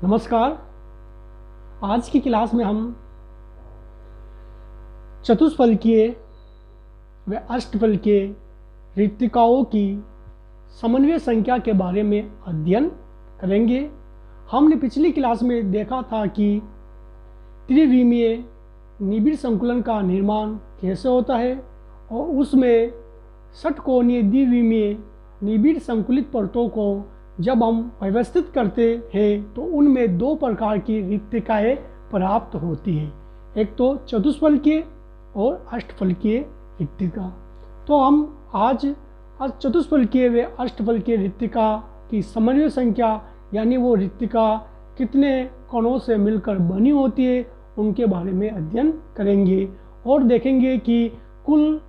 नमस्कार। आज की क्लास में हम चतुष्फलकीय व अष्टफलकीय रिक्तिकाओं की समन्वय संख्या के बारे में अध्ययन करेंगे। हमने पिछली क्लास में देखा था कि त्रिविमीय निबिड़ संकुलन का निर्माण कैसे होता है और उसमें षटकोणीय द्विविमीय निबिड़ संकुलित परतों को जब हम व्यवस्थित करते हैं तो उनमें दो प्रकार की रिक्तिकाएँ प्राप्त होती हैं, एक तो चतुष्फलकीय और अष्टफलकीय रिक्तिका। तो हम आज चतुष्फलकीय व अष्टफलकीय रिक्तिका की समन्वय संख्या यानी वो रिक्तिका कितने कणों से मिलकर बनी होती है उनके बारे में अध्ययन करेंगे और देखेंगे कि कुल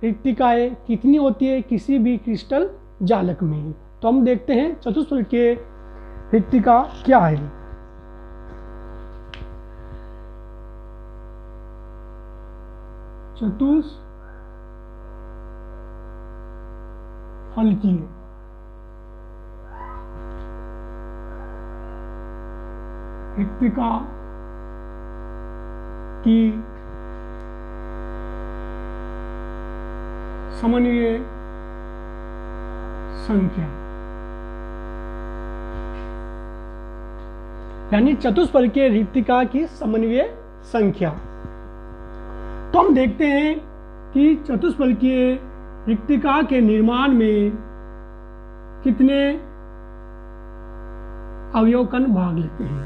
रिक्तिकाएँ कितनी होती है किसी भी क्रिस्टल जालक में। तो हम देखते हैं चतुष्फलकीय रिक्तिका क्या है। चतुष्फलकीय रिक्तिका की समन्वय संख्या यानी चतुष्फलकीय रिक्तिका की समन्वय संख्या। तो हम देखते हैं कि चतुष्फलकीय रिक्तिका के निर्माण में कितने अवयव कण भाग लेते हैं।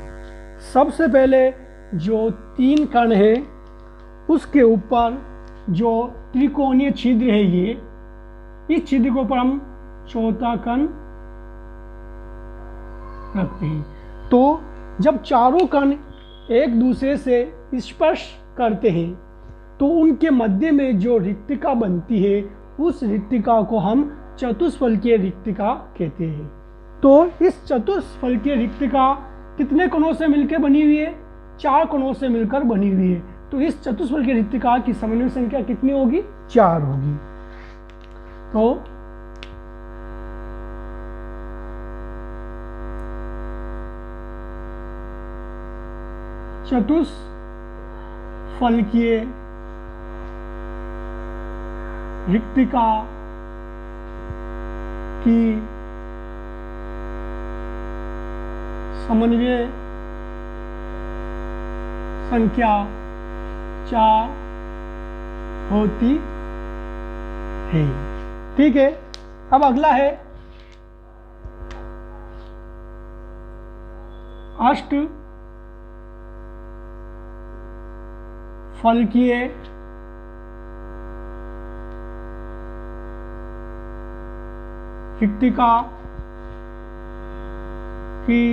सबसे पहले जो तीन कण है उसके ऊपर जो त्रिकोणीय छिद्र है इस छिद्र के ऊपर हम चौथा कण रखते हैं। तो जब चारों कण एक दूसरे से स्पर्श करते हैं तो उनके मध्य में जो रिक्तिका बनती है उस रिक्तिका को हम चतुष्फलकीय रिक्तिका कहते हैं। तो इस चतुष्फलकीय रिक्तिका कितने कणों से मिलकर बनी हुई है? 4 कणों से मिलकर बनी हुई है। तो इस चतुष्फलकीय रिक्तिका की समन्वय संख्या कितनी होगी? 4 होगी। तो चतुष्फलकीय रिक्तिका की समन्वय संख्या 4 होती है। ठीक है, अब अगला है अष्टफलकीय रिक्तिका की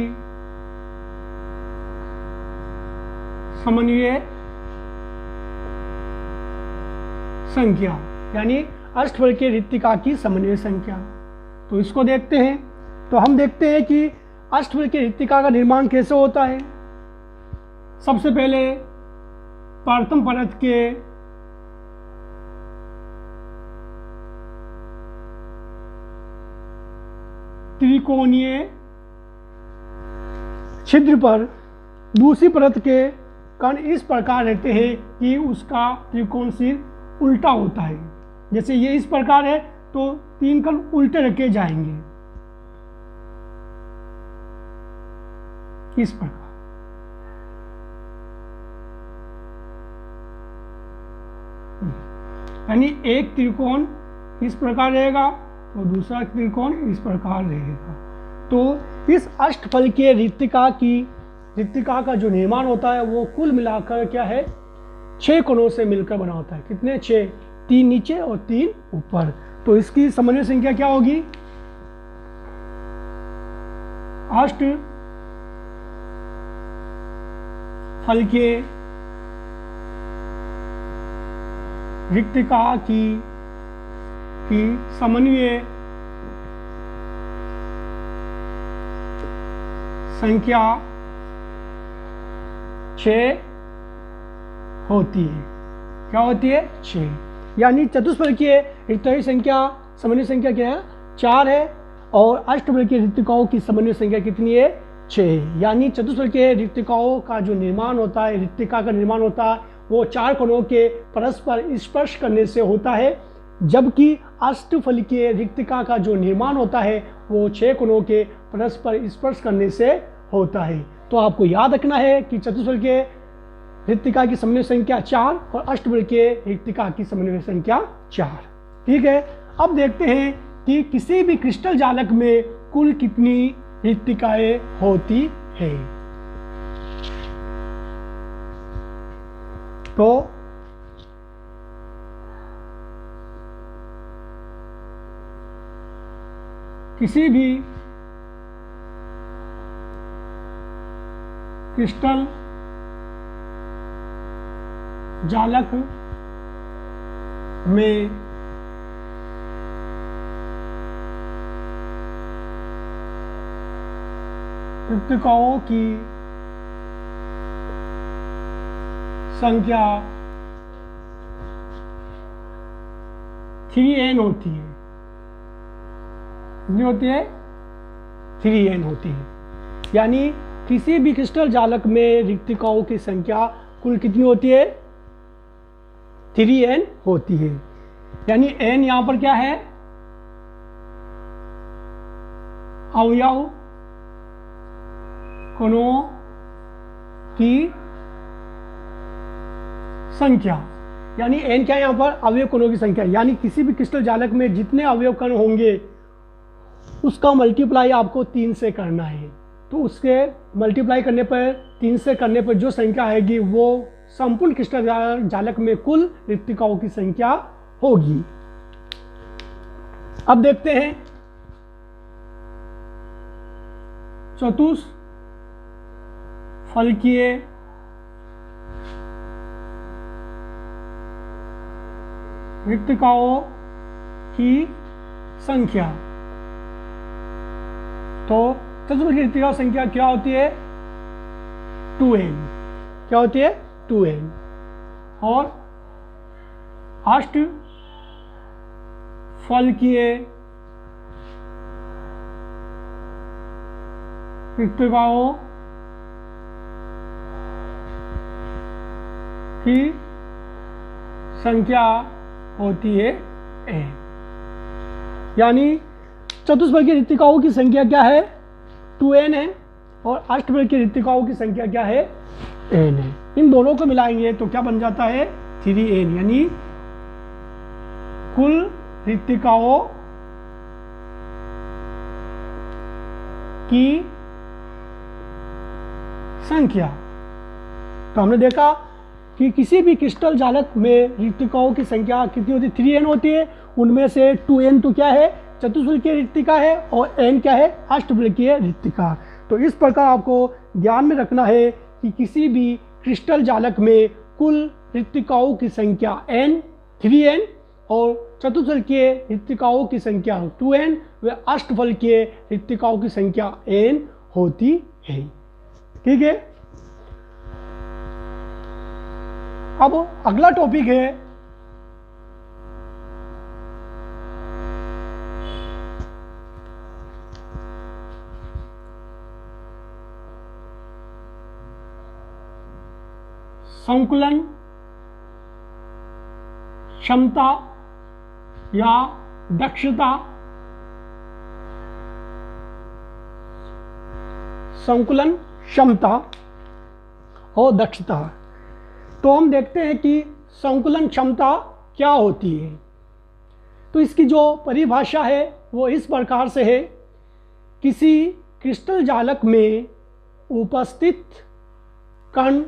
समन्वय संख्या यानी अष्टफलकीय रिक्तिका की समन्वय संख्या। तो इसको देखते हैं। तो हम देखते हैं कि अष्टफलकीय रिक्तिका का निर्माण कैसे होता है। सबसे पहले प्रथम परत के त्रिकोणीय छिद्र पर दूसरी परत के कण इस प्रकार रहते हैं कि उसका त्रिकोण सिर उल्टा होता है। जैसे ये इस प्रकार है तो 3 कण उल्टे रखे जाएंगे इस प्रकार। यानी एक त्रिकोण इस प्रकार रहेगा और दूसरा त्रिकोण इस प्रकार रहेगा। तो इस अष्टफलकीय रिक्तिका का जो निर्माण होता है वो कुल मिलाकर क्या है 6 कणों से मिलकर बना होता है। कितने? 6, 3 नीचे और 3 ऊपर। तो इसकी समन्वय संख्या क्या होगी? अष्टफलकीय रिक्तिका की समन्वय संख्या 6 होती है। क्या होती है? 6। यानी चतुष्फलकीय रिक्तिकाओं की संख्या समन्वय संख्या क्या है? 4 है और अष्टफलकीय रिक्तिकाओं की समन्वय संख्या कितनी है? 6, यानी चतुष्फलकीय रिक्तिकाओं का जो निर्माण होता है, रिक्तिका का निर्माण होता है, वो 4 कणों के परस्पर स्पर्श करने से होता है, जबकि अष्टफलकीय रिक्तिका का जो निर्माण होता है वो 6 कणों के परस्पर स्पर्श करने से होता है। तो आपको याद रखना है कि चतुष्फलकीय रिक्तिका की समन्वय संख्या 4 और अष्टफलकीय रिक्तिका की समन्वय संख्या 4। ठीक है, अब देखते हैं कि किसी भी क्रिस्टल जालक में कुल कितनी रिक्तिकाएं होती है। तो किसी भी क्रिस्टल जालक में रिक्तिकाओं की संख्या 3n होती है। कितनी होती है? 3n होती है। यानी किसी भी क्रिस्टल जालक में रिक्तिकाओं की संख्या कुल कितनी होती है? 3n होती है। यानी n यहां पर क्या है? अवयव कणों की संख्या, यानी n क्या है यहाँ पर? अवयव कणों की संख्या। यानी किसी भी क्रिस्टल जालक में जितने अवयव कण होंगे उसका मल्टीप्लाई आपको 3 से करना है। तो उसके मल्टीप्लाई करने पर 3 से करने पर जो संख्या आएगी वो संपूर्ण क्रिस्टल जालक में कुल रिक्तिकाओं की संख्या होगी। अब देखते हैं चतुष्फलकीय रिक्तिकाओं की संख्या। तो चतुष्फलकीय रिक्तिका संख्या क्या होती है? 2n। क्या होती है? 2n। और अष्टफलकीय रिक्तिकाओं की संख्या होती है n। यानी चतुष्फलकीय रिक्तिकाओं की संख्या क्या है? 2n है, और अष्टफलकीय रिक्तिकाओं की संख्या क्या है? n है। इन दोनों को मिलाएंगे तो क्या बन जाता है? 3n। यानी कुल रिक्तिकाओं की संख्या। तो हमने देखा कि किसी भी क्रिस्टल जालक में रिक्तिकाओं की संख्या कितनी होती है? 3n होती है। उनमें से 2n तो क्या है? चतुष्फलकीय रिक्तिका है, और n क्या है? अष्टफलकीय रिक्तिका। तो इस प्रकार आपको ध्यान में रखना है कि किसी भी क्रिस्टल जालक में कुल रिक्तिकाओं की संख्या n 3n और चतुष्फलकीय रिक्तिकाओं की संख्या 2n व अष्टफलकीय रिक्तिकाओं की संख्या n होती है। ठीक है, अब अगला टॉपिक है संकुलन क्षमता या दक्षता। संकुलन क्षमता और दक्षता। तो हम देखते हैं कि संकुलन क्षमता क्या होती है। तो इसकी जो परिभाषा है वो इस प्रकार से है, किसी क्रिस्टल जालक में उपस्थित कण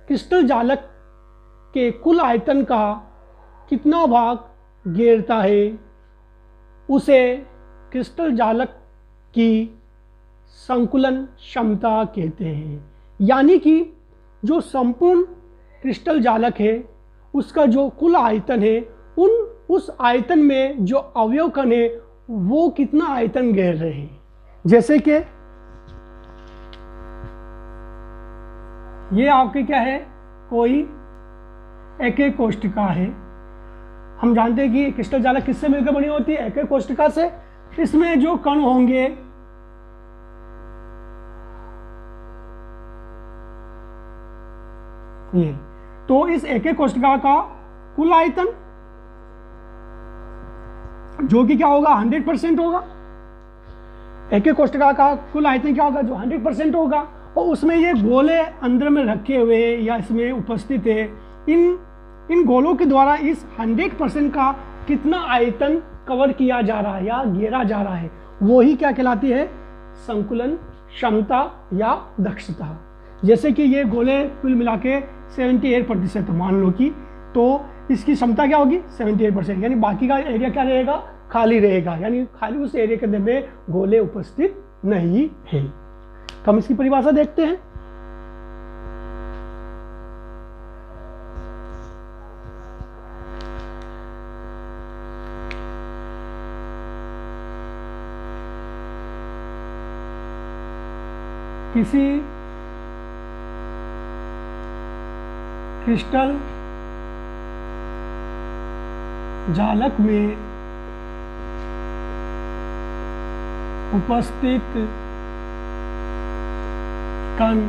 क्रिस्टल जालक के कुल आयतन का कितना भाग घेरता है उसे क्रिस्टल जालक की संकुलन क्षमता कहते हैं। यानी कि जो संपूर्ण क्रिस्टल जालक है उसका जो कुल आयतन है उस आयतन में जो अवयव कण है वो कितना आयतन घेर रहे हैं। जैसे कि ये आपके क्या है? कोई एक कोष्ठिका है। हम जानते हैं कि क्रिस्टल जालक किससे मिलकर बनी होती है? एक कोष्ठिका से। इसमें जो कण होंगे ये। तो इस एक एक कोष्ठिका का कुल आयतन जो कि क्या होगा 100% होगा। एक एक कोष्ठिका का कुल आयतन क्या होगा जो 100% होगा, और उसमें ये गोले अंदर में रखे हुए या इसमें उपस्थित है, इन गोलों के द्वारा इस 100% का कितना आयतन कवर किया जा रहा है या घेरा जा रहा है, वो ही क्या कहलाती है संकुलन क्षमता या दक्षता। जैसे कि ये गोले कुल मिला के 78% मान लो कि, तो इसकी क्षमता क्या होगी 78%, यानी बाकी का एरिया क्या रहेगा खाली रहेगा, यानी खाली उस एरिया के अंदर में गोले उपस्थित नहीं है। तो हम इसकी परिभाषा देखते हैं। किसी क्रिस्टल जालक में उपस्थित कण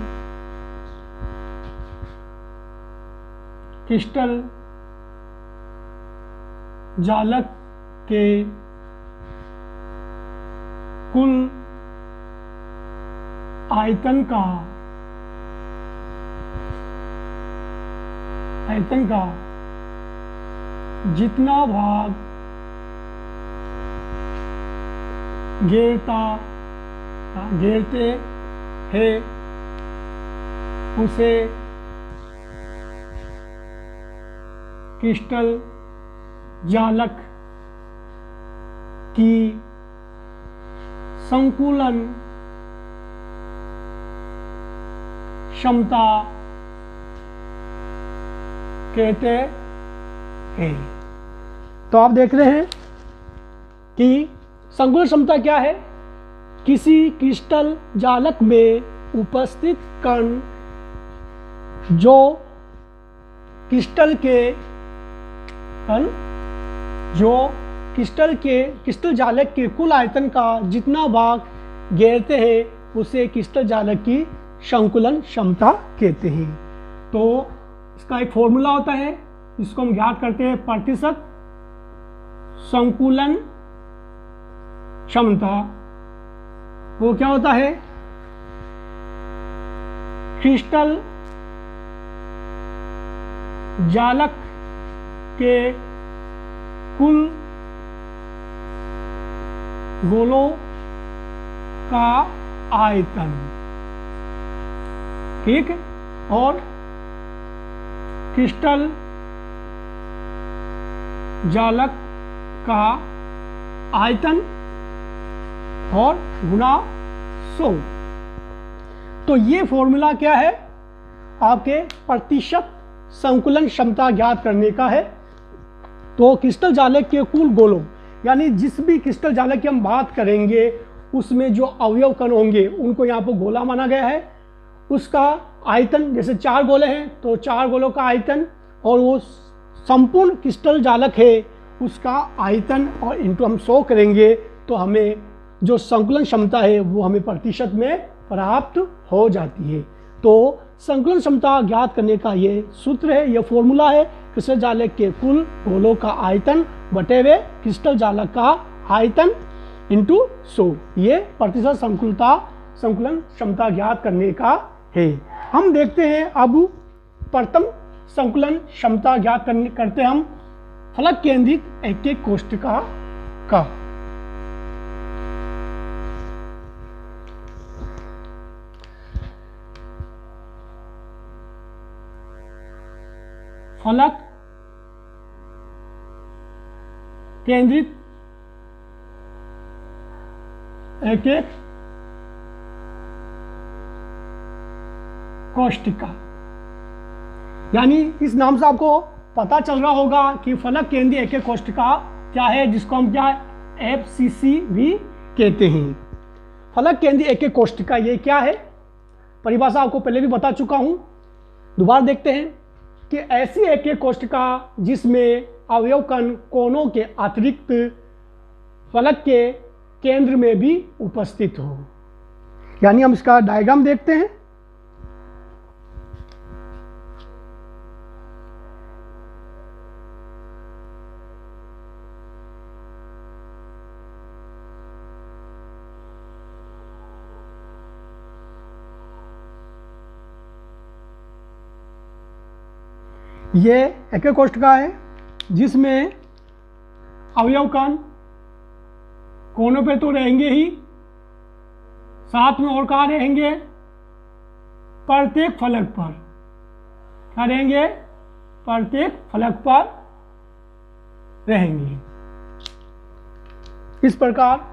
क्रिस्टल जालक के कुल आयतन का जितना भाग घेरते हैं उसे क्रिस्टल जालक की संकुलन क्षमता कहते हैं। तो आप देख रहे हैं कि संकुलन क्षमता क्या है, किसी क्रिस्टल जालक में उपस्थित कण जो क्रिस्टल जालक के कुल आयतन का जितना भाग घेरते हैं उसे क्रिस्टल जालक की संकुलन क्षमता कहते हैं। तो इसका एक फॉर्मूला होता है, इसको हम ज्ञात करते हैं प्रतिशत संकुलन क्षमता। वो क्या होता है, क्रिस्टल जालक के कुल गोलों का आयतन, ठीक है, और क्रिस्टल जालक का आयतन और गुणा 100। तो ये फॉर्मूला क्या है आपके प्रतिशत संकुलन क्षमता ज्ञात करने का है। तो क्रिस्टल जालक के कुल गोलों, यानी जिस भी क्रिस्टल जालक की हम बात करेंगे उसमें जो अवयव कण होंगे उनको यहाँ पर गोला माना गया है, उसका आयतन, जैसे 4 गोले हैं तो 4 गोलों का आयतन, और वो संपूर्ण क्रिस्टल जालक है उसका आयतन, और इनटू हम 100 करेंगे तो हमें जो संकुलन क्षमता है वो हमें प्रतिशत में प्राप्त हो जाती है। तो संकुलन क्षमता ज्ञात करने का ये सूत्र है, ये फॉर्मूला है, क्रिस्टल जालक के कुल गोलों का आयतन बटे हुए क्रिस्टल जालक का आयतन इंटू 100, ये प्रतिशत संकुलन क्षमता ज्ञात करने का है। हम देखते हैं अब प्रथम संकुलन क्षमता ज्ञात करते हम फलक केंद्रित एक एक कोष्ठिका का। फलक केंद्रित एक एक कोष्ठिका, यानी इस नाम से आपको पता चल रहा होगा कि फलक केंद्रीय एक एक कोष्ठिका क्या है, जिसको हम क्या FCC भी कहते हैं। फलक केंद्रीय एक एक कोष्ठिका ये क्या है, परिभाषा आपको पहले भी बता चुका हूं, दोबारा देखते हैं कि ऐसी एक एक कोष्ठिका जिसमें अवयव कण कोनों के अतिरिक्त फलक के केंद्र में भी उपस्थित हो। यानी हम इसका डायग्राम देखते हैं। ये एक कोष्ठका है जिसमें अवयव कण कोनों पे तो रहेंगे ही, साथ में और कहाँ रहेंगे, प्रत्येक फलक पर। क्या रहेंगे? प्रत्येक फलक पर रहेंगे। इस प्रकार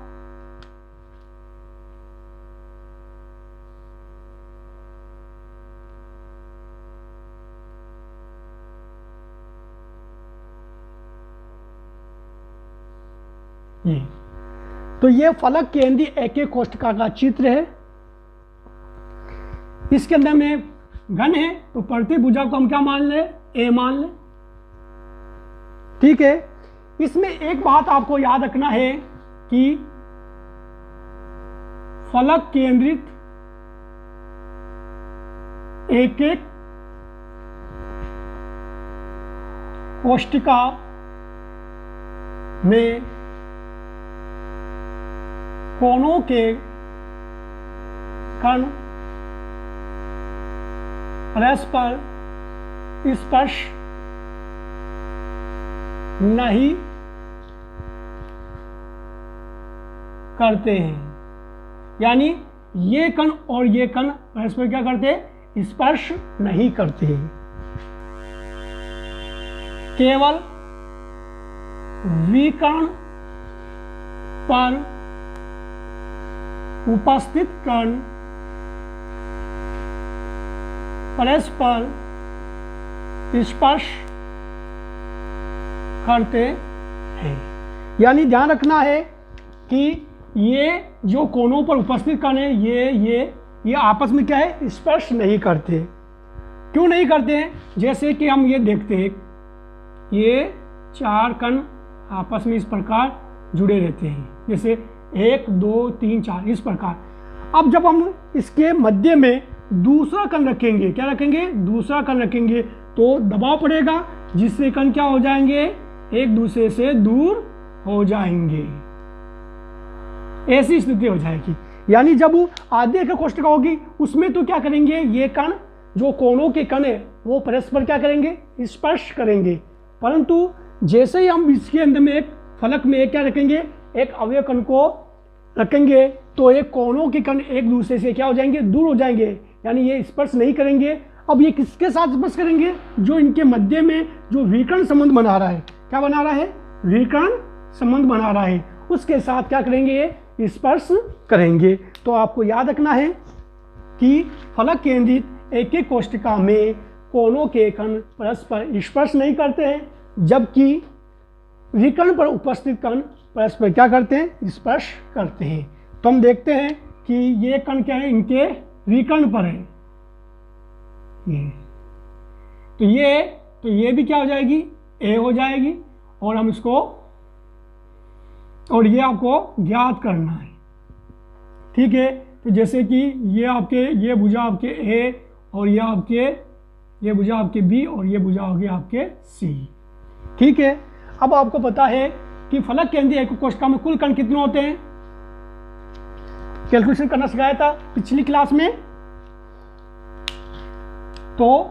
ये तो ये फलक केंद्रीय एक कोष्ठका का चित्र है। इसके अंदर में घन है तो प्रत्येक भुजा को हम क्या मान ले? ए मान ले। ठीक है। इसमें एक बात आपको याद रखना है कि फलक केंद्रित एक कोष्ठका में कोनों के कण परस्पर स्पर्श नहीं करते हैं। यानी ये कण और ये कण परस्पर क्या करते हैं? स्पर्श नहीं करते हैं। केवल विकर्ण पर उपस्थित कण परस्पर स्पर्श करते हैं। यानी ध्यान रखना है कि ये जो कोनों पर उपस्थित कण है ये आपस में क्या है? स्पर्श नहीं करते। क्यों नहीं करते हैं? जैसे कि हम ये देखते हैं, ये चार कण आपस में इस प्रकार जुड़े रहते हैं, जैसे 1 2 3 4 इस प्रकार। अब जब हम इसके मध्य में दूसरा कण रखेंगे, क्या रखेंगे? दूसरा कण रखेंगे तो दबाव पड़ेगा, जिससे कण क्या हो जाएंगे? एक दूसरे से दूर हो जाएंगे। ऐसी स्थिति हो जाएगी। यानी जब आधे एक कोष्ठका होगी उसमें तो क्या करेंगे? ये कण जो कोनों के कण है वो परस्पर क्या करेंगे? स्पर्श करेंगे। परंतु जैसे ही हम इसके अंदर में एक फलक में एक क्या रखेंगे? एक अवयव कण को रखेंगे तो एक कोनों के कण एक दूसरे से क्या हो जाएंगे? दूर हो जाएंगे। यानी ये स्पर्श नहीं करेंगे। अब ये किसके साथ स्पर्श करेंगे? जो इनके मध्य में जो विकर्ण संबंध बना रहा है। क्या बना रहा है? विकर्ण संबंध बना रहा है, उसके साथ क्या करेंगे? ये स्पर्श करेंगे। तो आपको याद रखना है कि फलक केंद्रित एक कोष्ठका में कोनों के कण परस्पर स्पर्श नहीं करते हैं, जबकि विकर्ण पर उपस्थित कण परस्पर क्या करते हैं? स्पर्श करते हैं। तो हम देखते हैं कि ये कण क्या है? इनके विकर्ण पर है। तो ये भी क्या हो जाएगी? ए हो जाएगी। और हम इसको, और ये आपको ज्ञात करना है। ठीक है। तो जैसे कि ये भुजा आपके ए और ये भुजा आपके बी और ये भुजा होगी आपके सी। ठीक है। अब आपको पता है कि फलक केंद्रीय एक कोष्ठका में कुल कण कितने होते हैं? कैलकुलेशन करना सिखाया था पिछली क्लास में। तो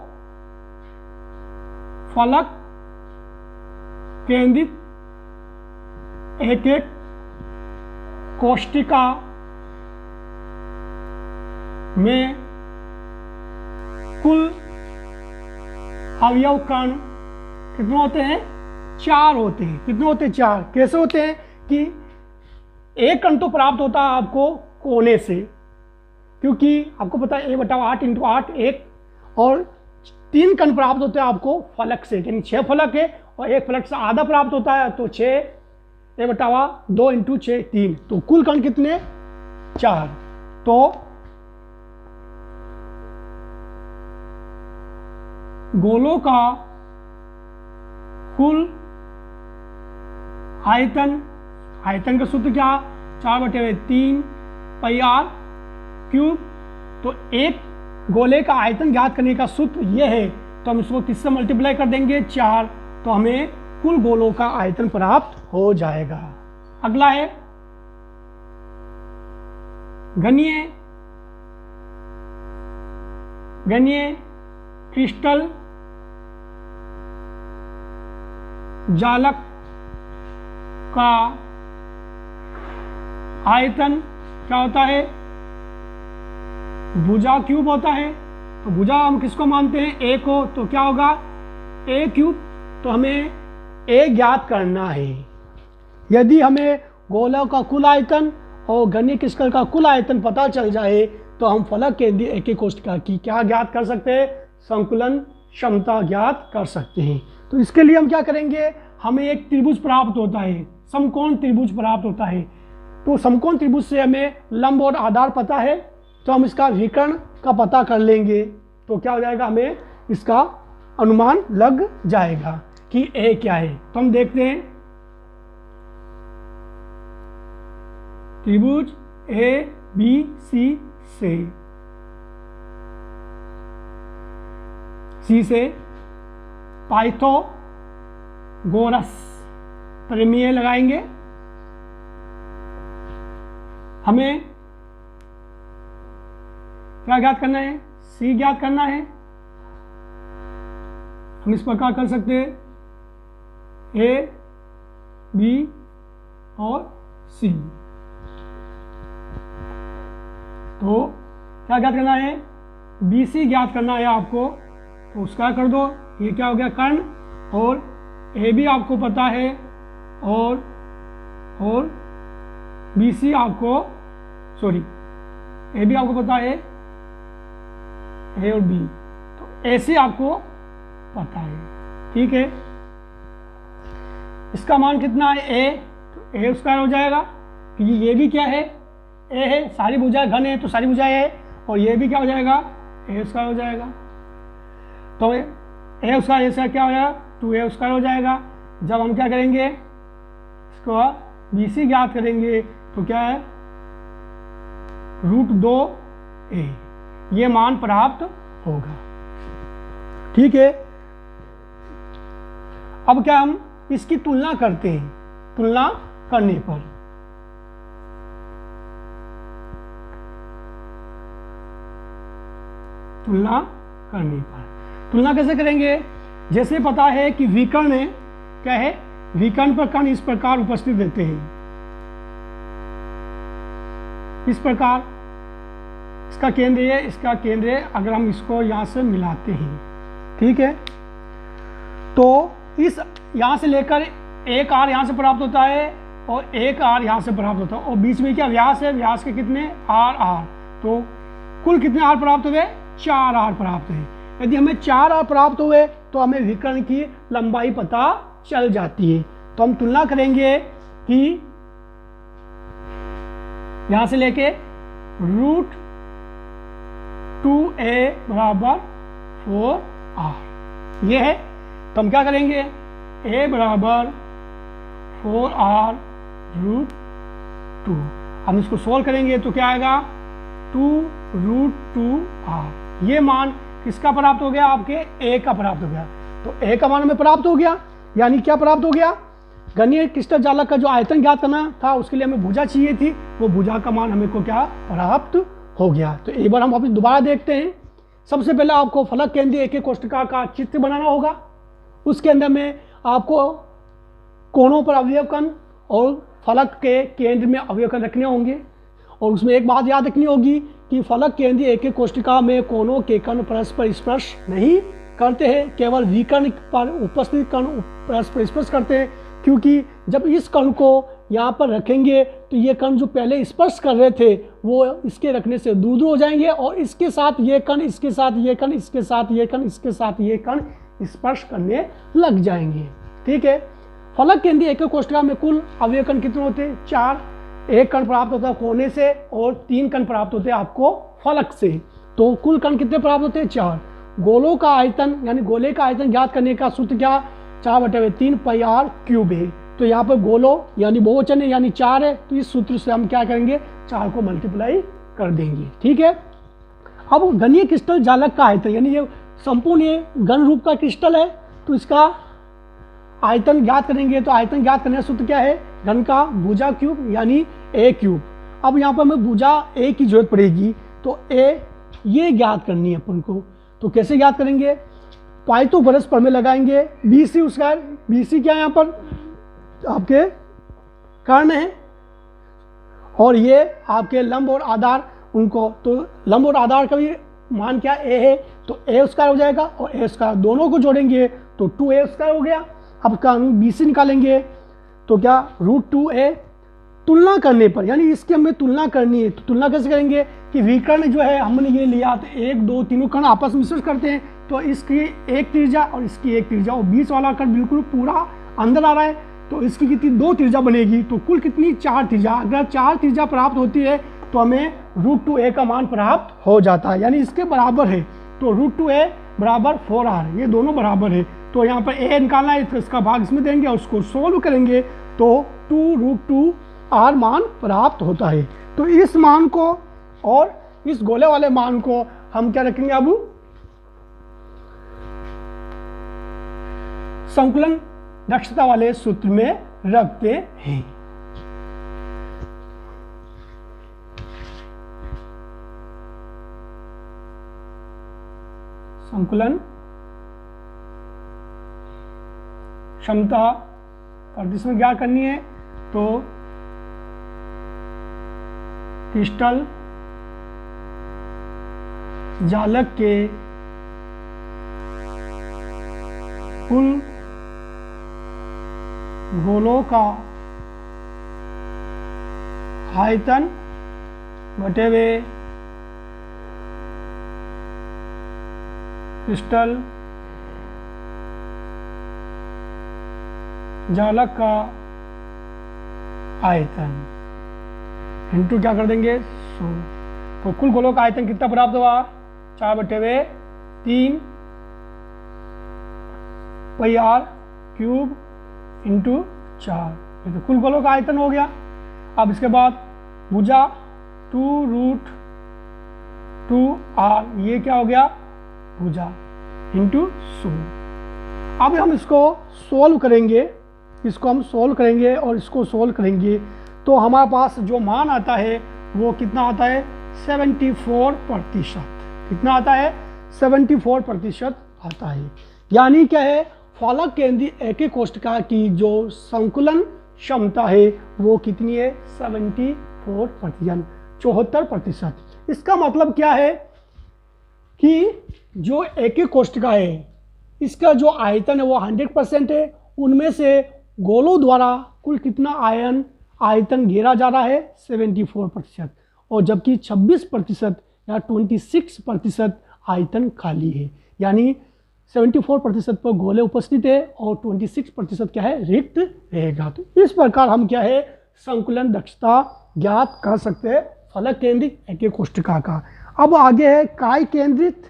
फलक केंद्रित एक कोष्ठका में कुल अवयव कण कितने होते हैं? 4 होते हैं। कितने होते हैं? 4। कैसे होते हैं कि एक कण तो प्राप्त होता है आपको कोने से, क्योंकि आपको पता है A/8 × 8 1, और 3 कण प्राप्त होते हैं आपको फलक से, यानी 6 फलक है और एक फलक से आधा प्राप्त होता है, तो 6 A/2 × 6 3। तो कुल कण कितने? 4। तो गोलों का कुल आयतन का सूत्र क्या? 4/3 πr³। तो एक गोले का आयतन ज्ञात करने का सूत्र यह है, तो हम इसको किससे मल्टीप्लाई कर देंगे? 4। तो हमें कुल गोलों का आयतन प्राप्त हो जाएगा। अगला है घनीय क्रिस्टल जालक का आयतन क्या होता है, भुजा क्यूब होता है। तो भुजा हम किसको मानते हैं, ए को, तो क्या होगा ए क्यूब। तो हमें ए ज्ञात करना है। यदि हमें गोला का कुल आयतन और घनीय क्रिस्टल का कुल आयतन पता चल जाए तो हम फलक केंद्रीय एकीय कोष्ठिका की क्या ज्ञात कर सकते हैं, संकुलन क्षमता ज्ञात कर सकते हैं। तो इसके लिए हम क्या करेंगे, हमें एक त्रिभुज प्राप्त होता है, समकोण त्रिभुज प्राप्त होता है। तो समकोण त्रिभुज से हमें लंब और आधार पता है, तो हम इसका विकर्ण का पता कर लेंगे। तो क्या हो जाएगा, हमें इसका अनुमान लग जाएगा कि ए क्या है। तो हम देखते हैं त्रिभुज ए बी सी से पाइथागोरस प्रमेय लगाएंगे। हमें क्या ज्ञात करना है, सी ज्ञात करना है। हम इस प्रकार कर सकते हैं ए बी और सी। तो क्या ज्ञात करना है, बी सी ज्ञात करना है आपको। तो उसका कर दो, ये क्या हो गया कर्ण, और ए बी आपको पता है और बी सी आपको, सॉरी ए बी आपको पता है, ए और बी, तो ए सी आपको पता है, ठीक है। इसका मान कितना है ए, तो ए स्क्वायर हो जाएगा, क्योंकि ये भी क्या है ए है, सारी भुजाएं घन है तो सारी भुजाएं है, और ये भी क्या हो जाएगा ए स्क्वायर हो जाएगा। तो ए स्क्वायर ऐसा क्या हो जाएगा 2a स्क्वायर हो जाएगा। जब हम क्या करेंगे, इसको बी सी ज्ञात करेंगे तो क्या है √2a, ये मान प्राप्त होगा, ठीक है। अब क्या हम इसकी तुलना करते हैं, तुलना करने पर तुलना कैसे करेंगे, जैसे पता है कि विकर्ण है, क्या है विकर्ण पर कण इस प्रकार उपस्थित रहते हैं, इस प्रकार इसका केंद्र है, इसका केंद्र है। अगर हम इसको यहाँ से मिलाते हैं, ठीक है, तो इस यहाँ से लेकर एक आर यहाँ से प्राप्त होता है और एक आर यहाँ से प्राप्त होता है, और बीच में क्या व्यास है, व्यास के कितने आर, तो कुल कितने आर प्राप्त हुए, 4 आर प्राप्त हुए। यदि हमें 4 आर प्राप्त हुए तो हमें विकर्ण की लंबाई पता चल जाती है। तो हम तुलना करेंगे कि यहां से लेके √2a बराबर 4r, ये है। तो हम क्या करेंगे, a बराबर 4r √2, हम इसको सोल्व करेंगे तो क्या आएगा 2√2r। ये मान किसका प्राप्त हो गया, आपके a का प्राप्त हो गया। तो a का मान हमें प्राप्त हो गया, यानी क्या प्राप्त हो गया, घनीय क्रिस्टल जालक का जो आयतन ज्ञात करना था उसके लिए हमें भुजा चाहिए थी, वो भुजा का मान हमें को क्या प्राप्त हो गया। तो एक बार हम वापस दोबारा देखते हैं। सबसे पहले आपको फलक केंद्रीय एकीय कोष्ठिका का चित्र बनाना होगा। उसके अंदर में आपको कोणों पर अवयव कण और फलक के केंद्र में अवयव कण रखने होंगे। और उसमें एक बात याद रखनी होगी कि फलक केंद्रीय एकीय कोष्ठिका में कोणों के कण परस्पर स्पर्श नहीं करते हैं, केवल विकर्ण पर उपस्थित कण परस्पर स्पर्श करते हैं। क्योंकि जब इस कण को यहाँ पर रखेंगे तो ये कण जो पहले स्पर्श कर रहे थे वो इसके रखने से दूर दूर हो जाएंगे, और इसके साथ ये कण, इसके साथ ये कण, इसके साथ ये कण, इसके साथ ये कण स्पर्श करने लग जाएंगे, ठीक है। फलक केंद्रीय एकीय कोष्ठिका में कुल अवयव कण कितने होते हैं, 4। एक कण प्राप्त होता है कोने से और 3 कण प्राप्त होते हैं आपको फलक से। तो कुल कण कितने प्राप्त होते हैं, 4। गोलों का आयतन यानी गोले का आयतन ज्ञात करने का सूत्र क्या, 4/3 πr³ है। तो यहाँ पर गोलो यानी बहुवचन है, यानी 4 है, तो इस सूत्र से हम क्या करेंगे, 4 को मल्टीप्लाई कर देंगे, ठीक है। अब घनीय क्रिस्टल जालक का आयतन, यानी ये संपूर्ण ये घन रूप का क्रिस्टल है, तो इसका आयतन ज्ञात करेंगे। तो आयतन ज्ञात करने का सूत्र क्या है, घन का भुजा क्यूब यानी a³। अब यहाँ पर हमें भुजा a की जरूरत पड़ेगी, तो a ये ज्ञात करनी है अपन को। तो कैसे ज्ञात करेंगे, पाइथागोरस प्रमेय लगाएंगे। BC उसका BC क्या है यहाँ पर आपके कर्ण है और ये आपके लंब और आधार उनको, तो लंब और आधार का भी मान क्या A है, तो A स्क्वायर हो जाएगा और A स्क्वायर दोनों को जोड़ेंगे तो 2A स्क्वायर हो गया। अब का BC निकालेंगे तो क्या √2A, तुलना करने पर यानी इसकी हमें तुलना करनी है, तो तुलना कैसे करेंगे कि विकर्ण जो है हमने ये लिया तो 1 2 तीनों कर्ण आपस में मिश्रण करते हैं, तो इसकी एक त्रिज्या और इसकी एक त्रिज्या और बीच वाला कर्ण बिल्कुल पूरा अंदर आ रहा है तो इसकी कितनी 2 त्रिज्या बनेगी, तो कुल कितनी 4 त्रिज्या। अगर 4 त्रिज्या प्राप्त होती है तो हमें √2A का मान प्राप्त हो जाता है, यानी इसके बराबर है। तो √2A बराबर 4R, ये दोनों बराबर है। तो यहाँ पर A निकालना है तो इसका भाग इसमें देंगे और उसको सोल्व करेंगे तो 2√2R मान प्राप्त होता है। तो इस मान को और इस गोले वाले मान को हम क्या रखेंगे, अब संकुलन दक्षता वाले सूत्र में रखते हैं। संकुलन क्षमता और इसमें क्या करनी है, तो क्रिस्टल जालक के कुल गोलों का आयतन बटे हुए क्रिस्टल जालक का आयतन इंटू क्या कर देंगे 100, तो कुल गोलों का आयतन कितना प्राप्त हुआ 4/3 πr³ इंटू 4, ये तो कुल गोलों का आयतन हो गया। अब इसके बाद भुजा 2√2r, ये क्या हो गया भुजा इंटू 100। अब हम इसको सोल्व करेंगे, इसको हम सोल्व करेंगे और इसको सोल्व करेंगे तो हमारे पास जो मान आता है वो कितना आता है 74%। कितना आता है 74% आता है। यानी क्या है, फलक केंद्रीय एके कोष्ठका की जो संकुलन क्षमता है वो कितनी है 74%। इसका मतलब क्या है कि जो एके कोष्ठका है इसका जो आयतन है वो 100% है, उनमें से गोलों द्वारा कुल कितना आयतन घेरा जा रहा है 74%, और जबकि 26% या 26% आयतन खाली है। यानी 74% पर गोले उपस्थित है और 26% क्या है रिक्त रहेगा। तो इस प्रकार हम क्या है संकुलन दक्षता ज्ञात कर सकते हैं फलक केंद्रित एके कोष्ठका का। अब आगे है काय केंद्रित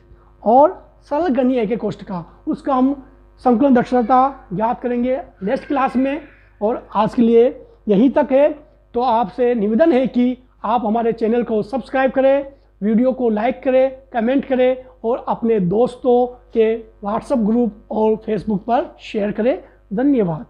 और सरलगणीय एके कोष्ठका, उसका हम संकुलन दक्षता ज्ञात करेंगे नेक्स्ट क्लास में। और आज के लिए यहीं तक है, तो आपसे निवेदन है कि आप हमारे चैनल को सब्सक्राइब करें, वीडियो को लाइक करें, कमेंट करें और अपने दोस्तों के व्हाट्सएप ग्रुप और फेसबुक पर शेयर करें। धन्यवाद।